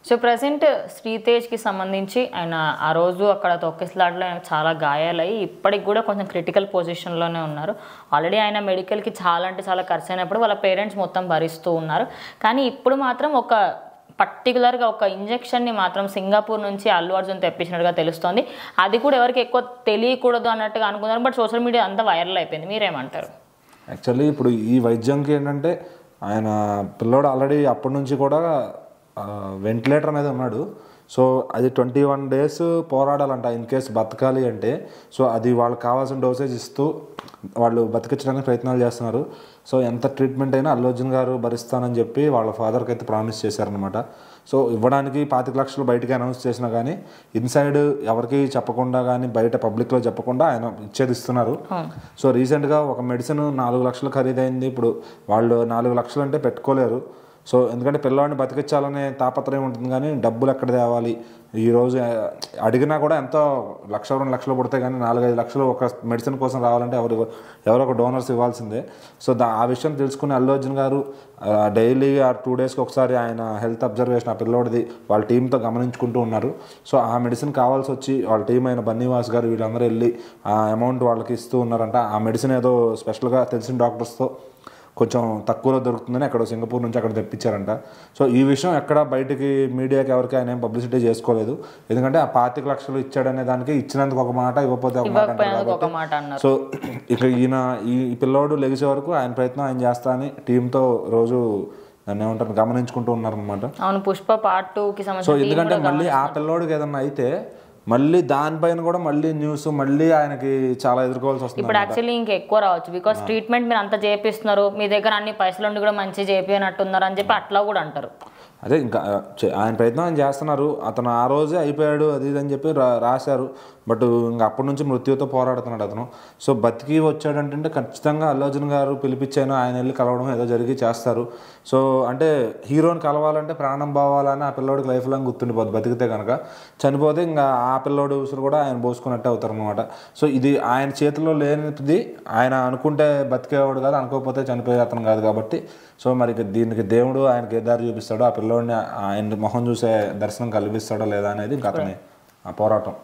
So present శ్రీతేజ్కి సంబంధించి ఆయన ఆ రోజు అక్కడ తొక్కిసలాటలో ఆయనకు చాలా గాయాలయ్యి ఇప్పటికి కూడా కొంచెం క్రిటికల్ పొజిషన్లోనే ఉన్నారు. ఆల్రెడీ ఆయన మెడికల్కి చాలా అంటే చాలా ఖర్చు అయినప్పుడు వాళ్ళ పేరెంట్స్ మొత్తం భరిస్తూ ఉన్నారు. కానీ ఇప్పుడు మాత్రం ఒక పర్టికులర్గా ఒక ఇంజెక్షన్ని మాత్రం సింగపూర్ నుంచి అల్లు అర్జున్ తెప్పించినట్టుగా తెలుస్తోంది. అది కూడా ఎవరికి ఎక్కువ తెలియకూడదు అన్నట్టుగా అనుకున్నారు. బట్ సోషల్ మీడియా అంతా వైరల్ అయిపోయింది. మీరేమంటారు? యాక్చువల్లీ ఇప్పుడు ఈ వైద్యంకి ఏంటంటే ఆయన పిల్లోడు ఆల్రెడీ అప్పటి నుంచి కూడా వెంటిలేటర్ మీద ఉన్నాడు. సో అది 21 days పోరాడాలంట ఇన్ కేసు బతకాలి అంటే. సో అది వాళ్ళకి కావాల్సిన డోసేజ్ ఇస్తూ వాళ్ళు బతికించడానికి ప్రయత్నాలు చేస్తున్నారు. సో ఎంత ట్రీట్మెంట్ అయినా అల్లు అర్జున్ గారు భరిస్తానని చెప్పి వాళ్ళ ఫాదర్కి అయితే ప్రామిస్ చేశారనమాట. సో ఇవ్వడానికి 25 లక్షలు బయటకి అనౌన్స్ చేసినా కానీ ఇన్సైడ్ ఎవరికి చెప్పకుండా కానీ బయట పబ్లిక్లో చెప్పకుండా ఆయన ఇచ్చేది ఇస్తున్నారు. సో రీసెంట్గా ఒక మెడిసిన్ 4 లక్షలు ఖరీదైంది. ఇప్పుడు వాళ్ళు 4 లక్షలు అంటే పెట్టుకోలేరు. సో ఎందుకంటే పిల్లవాడిని బతికించాలనే తాపత్రయం ఉంటుంది కానీ డబ్బులు ఎక్కడ తేవాలి. ఈరోజు అడిగినా కూడా ఎంతో 1-2 లక్షలు పడితే కానీ 4-5 లక్షలు ఒక మెడిసిన్ కోసం రావాలంటే ఎవరో ఒక డోనర్స్ ఇవ్వాల్సిందే. సో ఆ విషయం తెలుసుకుని అల్లు అర్జున్ గారు డైలీ 2 daysకి ఒకసారి ఆయన హెల్త్ అబ్జర్వేషన్ ఆ పిల్లోడిది వాళ్ళ టీంతో గమనించుకుంటూ ఉన్నారు. సో ఆ మెడిసిన్ కావాల్సి వచ్చి వాళ్ళ టీం అయిన బన్నీవాస్ గారు వీళ్ళందరూ వెళ్ళి ఆ అమౌంట్ వాళ్ళకి ఇస్తూ ఉన్నారంట. ఆ మెడిసిన్ ఏదో స్పెషల్గా తెలిసిన డాక్టర్స్తో కొంచెం తక్కువలో దొరుకుతుందని అక్కడ సింగపూర్ నుంచి అక్కడ తెప్పించారంట. సో ఈ విషయం ఎక్కడ బయటికి మీడియాకి ఎవరికి ఆయన ఏం పబ్లిసిటీ చేసుకోలేదు. ఎందుకంటే ఆ 25 లక్షలు ఇచ్చాడనే దానికి ఇచ్చినందుకు ఒక మాట ఇవ్వకపోతే ఒక మాట అన్నారు. సో ఇక ఈ పిల్లోడు లెగిసే వరకు ఆయన ప్రయత్నం ఆయన చేస్తా అని టీంతో రోజు దాన్ని ఏమంటారు గమనించుకుంటూ ఉన్నారనమాట. అవును, పుష్ప పార్ట్ 2కి సంబంధించి. సో ఎందుకంటే మళ్ళీ ఆ పిల్లోడికి ఏదన్నా అయితే మళ్ళీ దానిపైన కూడా మళ్ళీ న్యూస్ మళ్ళీ ఆయనకి చాలా ఎదుర్కోవాల్సి వస్తుంది. ఇప్పుడు యాక్చువల్లీ ఇంకా ఎక్కువ రావచ్చు. బికాస్ ట్రీట్మెంట్ మీరు అంత చేపిస్తున్నారు, మీ దగ్గర అన్ని పైసలు ఉండి కూడా మంచి చేపినట్టున్నారు అని చెప్పి అట్లా కూడా అంటారు. అదే ఇంకా ఆయన ప్రయత్నం ఆయన చేస్తున్నారు. అతను ఆ రోజే అయిపోయాడు అది ఇది అని చెప్పి రాశారు. బట్ ఇంకా అప్పటి నుంచి మృత్యుతో పోరాడుతున్నాడు అతను. సో బతికి వచ్చాడంటే ఖచ్చితంగా అల్లు అర్జున్ గారు పిలిపించాను ఆయన వెళ్ళి కలవడం ఏదో జరిగి చేస్తారు. సో అంటే హీరోని కలవాలంటే ప్రాణం పోవాలని ఆ పిల్లోడికి లైఫ్ లాంగ్ గుర్తుండిపోద్ది. బతికితే కనుక చనిపోతే ఇంకా ఆ పిల్లోడు ఉసురు కూడా ఆయన పోసుకున్నట్టే అవుతారు అనమాట. సో ఇది ఆయన చేతిలో లేనిది. ఆయన అనుకుంటే బతికేవాడు కాదు, అనుకోకపోతే చనిపోయే అతను కాదు కాబట్టి. సో మరి దీనికి దేవుడు ఆయనకి ఏ దారి చూపిస్తాడో, ఆ పిల్లోడిని ఆయన మొహం చూసే దర్శనం కల్పిస్తాడో లేదా అనేది ఇంకా అతని ఆ పోరాటం.